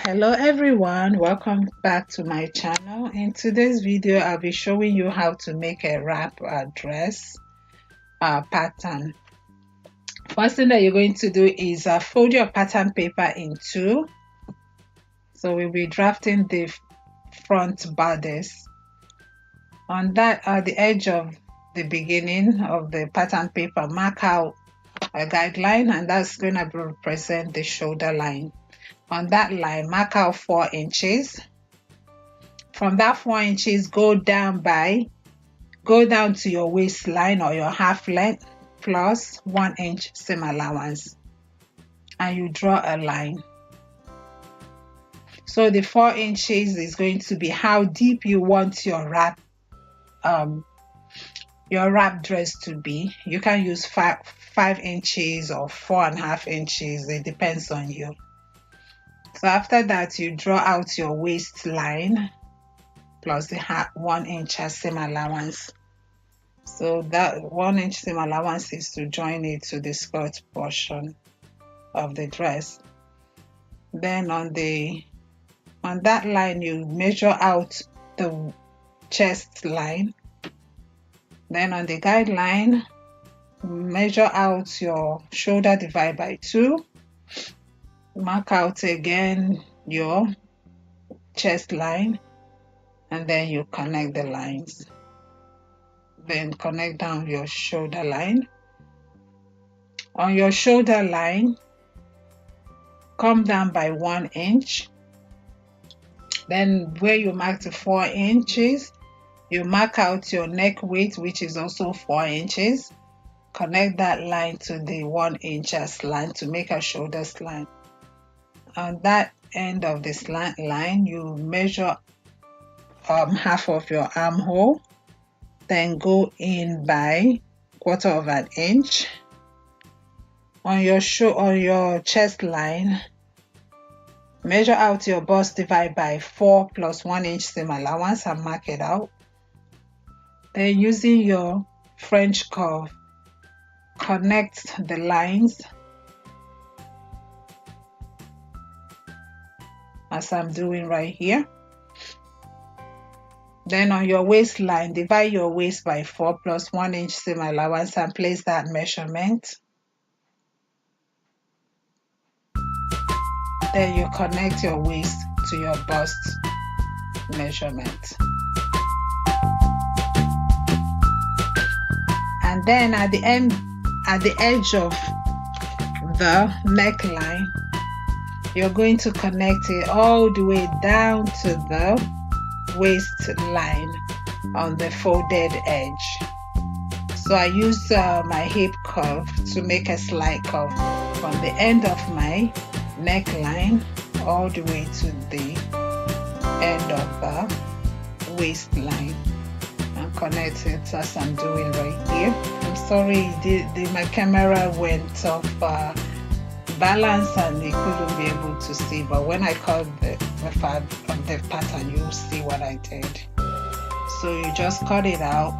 Hello everyone, welcome back to my channel. In today's video I'll be showing you how to make a wrap dress pattern. First thing that you're going to do is fold your pattern paper in two. So we'll be drafting the front bodice. On that, at the edge of the beginning of the pattern paper, mark out a guideline, and that's going to represent the shoulder line. On that line, mark out 4 inches. From that 4 inches, go down to your waistline or your half length plus 1 inch seam allowance, and you draw a line. So the 4 inches is going to be how deep you want your wrap dress to be. You can use 5 inches or 4.5 inches. It depends on you. So after that, you draw out your waistline plus the 1 inch seam allowance. So that 1 inch seam allowance is to join it to the skirt portion of the dress. Then on that line, you measure out the chest line. Then on the guideline, measure out your shoulder divide by 2. Mark out again your chest line, and then you connect the lines. Then connect down your shoulder line. On your shoulder line, come down by 1 inch. Then where you mark the 4 inches, you mark out your neck width, which is also 4 inches. Connect that line to the 1 inch line to make a shoulder slant. On that end of the slant line, you measure half of your armhole, then go in by 1/4 of an inch. On your chest line, measure out your bust divide by 4 plus 1 inch seam allowance and mark it out. Then using your French curve, connect the lines as I'm doing right here. Then on your waistline, divide your waist by 4 plus 1 inch seam allowance and place that measurement. Then you connect your waist to your bust measurement. And then at the edge of the neckline, you're going to connect it all the way down to the waistline on the folded edge. So I used my hip curve to make a slight curve from the end of my neckline all the way to the end of the waistline, and connect it as I'm doing right here. I'm sorry, my camera went off balance and you couldn't be able to see, but when I cut the fab of the pattern, you'll see what I did. So you just cut it out.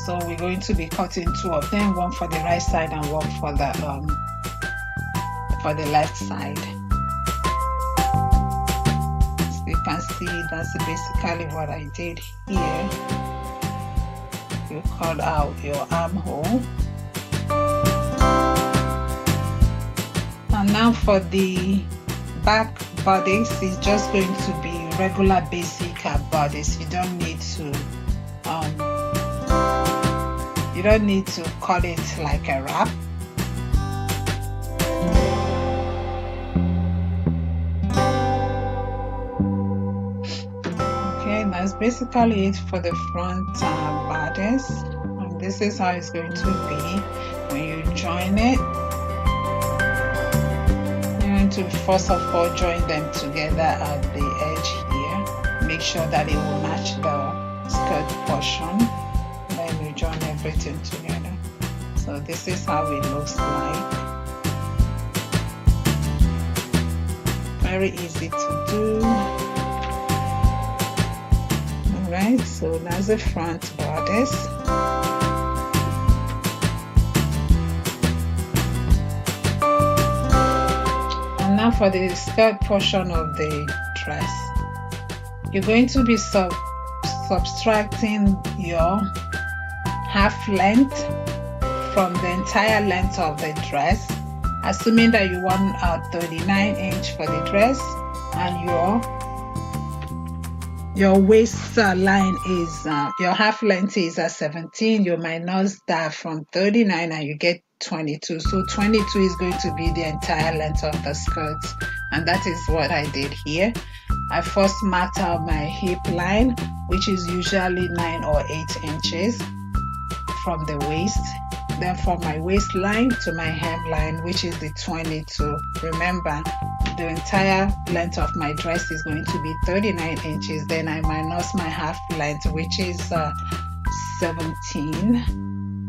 So we're going to be cutting 2 of them, one for the right side and one for the left side. So you can see that's basically what I did here. You cut out your armhole. And now for the back bodice, it's just going to be regular basic bodice. You don't need to cut it like a wrap. Okay, that's basically it for the front bodice. And this is how it's going to be when you join it. To first of all join them together at the edge here. Make sure that it will match the skirt portion. Then you join everything together. So this is how it looks like. Very easy to do. Alright, so that's the front bodice. Now for the skirt portion of the dress, you're going to be subtracting your half length from the entire length of the dress, assuming that you want a 39-inch for the dress and your waist line is your half length is at 17. You minus that from 39 and you get 22. So 22 is going to be the entire length of the skirt, and that is what I did here. I first marked out my hip line, which is usually 9 or 8 inches from the waist. Then from my waistline to my hemline, which is the 22. Remember, the entire length of my dress is going to be 39 inches. Then I minus my half length, which is 17.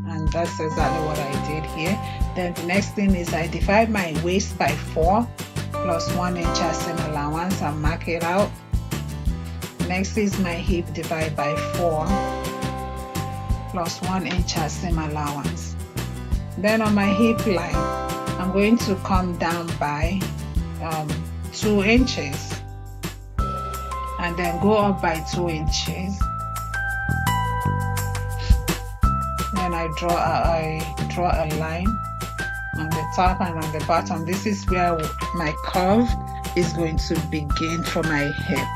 And that's exactly what I did here. Then the next thing is I divide my waist by 4 plus 1 inch as seam allowance and mark it out. Next is my hip, divide by 4 plus 1 inch as seam allowance. Then on my hip line, I'm going to come down by 2 inches and then go up by 2 inches. Then I draw a line on the top and on the bottom. This is where my curve is going to begin for my hip.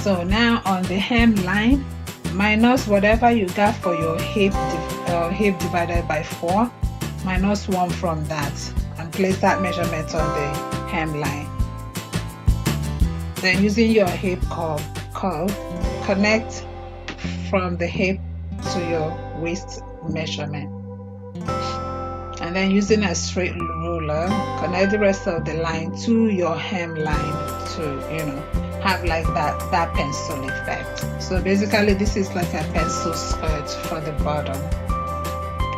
So now on the hemline, minus whatever you got for your hip divided by 4, minus 1 from that, and place that measurement on the hemline. Then using your hip curve, connect from the hip to your waist measurement. And then using a straight ruler, connect the rest of the line to your hemline to, have like that pencil effect. So basically this is like a pencil skirt for the bottom.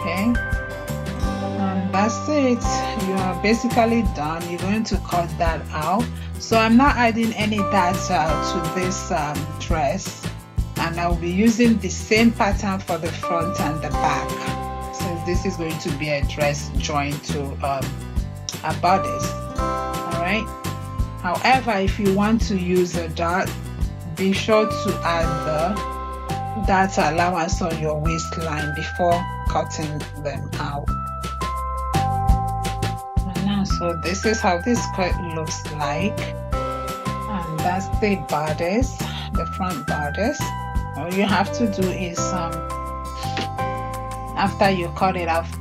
Okay, and that's it. You are basically done. You're going to cut that out. So I'm not adding any data to this dress, and I'll be using the same pattern for the front and the back, since this is going to be a dress joined to a bodice. All right. However, if you want to use a dart, be sure to add the dart allowance on your waistline before cutting them out. And now, so this is how this skirt looks like, and that's the bodice, the front bodice. All you have to do is after you cut it off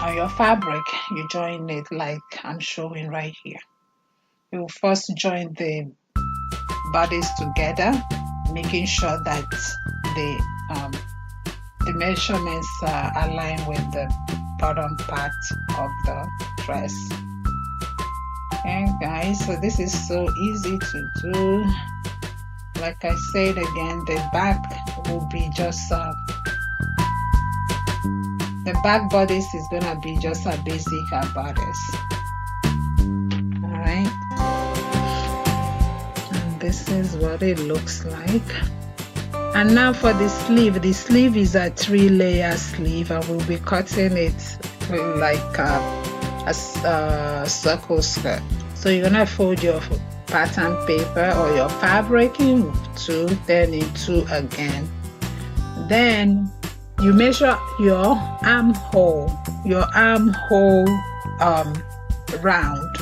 on your fabric, you join it like I'm showing right here. You will first join the bodies together, making sure that the measurements align with the bottom part of the dress. Okay guys, so this is so easy to do. Like I said again, the back will be just the back bodice is gonna be just a basic bodice. Alright, and this is what it looks like. And now for the sleeve is a 3-layer sleeve. I will be cutting it like a circle skirt. So you're gonna fold your pattern paper or your fabric in 2, then in 2 again. Then you measure your armhole round.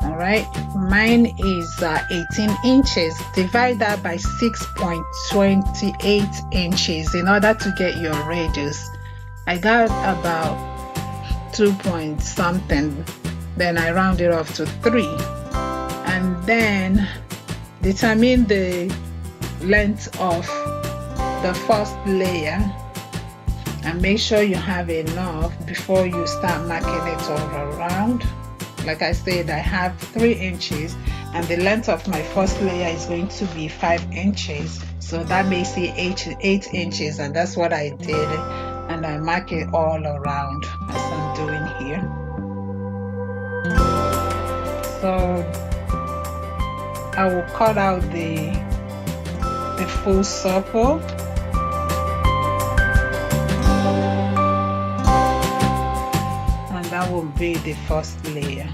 All right, mine is 18 inches. Divide that by 6.28 inches in order to get your radius. I got about 2 point something, then I round it off to 3, and then determine the length of the first layer and make sure you have enough before you start marking it all around. Like I said, I have 3 inches, and the length of my first layer is going to be 5 inches, so that makes it 8 inches, and that's what I did, and I mark it all around as I'm doing here. So I will cut out the full circle And that will be the first layer.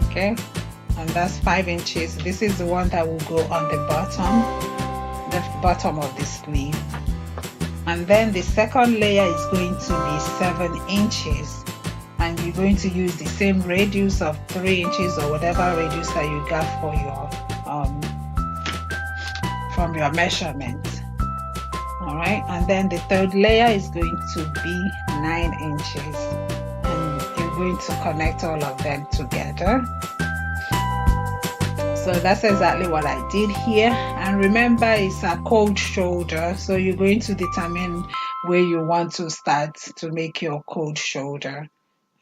Okay, and that's 5 inches. This is the one that will go on the bottom of the sleeve. And then the second layer is going to be 7 inches, and you're going to use the same radius of 3 inches or whatever radius that you got for your from your measurement. All right, and then the third layer is going to be 9 inches, and you're going to connect all of them together. So that's exactly what I did here. And remember, it's a cold shoulder, so you're going to determine where you want to start to make your cold shoulder.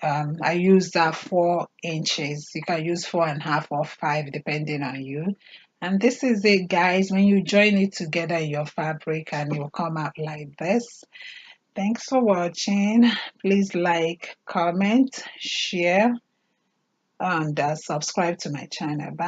I used 4 inches. You can use 4.5 or 5 depending on you. And this is it, guys. When you join it together in your fabric, and you'll come out like this. Thanks for watching. Please like, comment, share, and subscribe to my channel. Bye.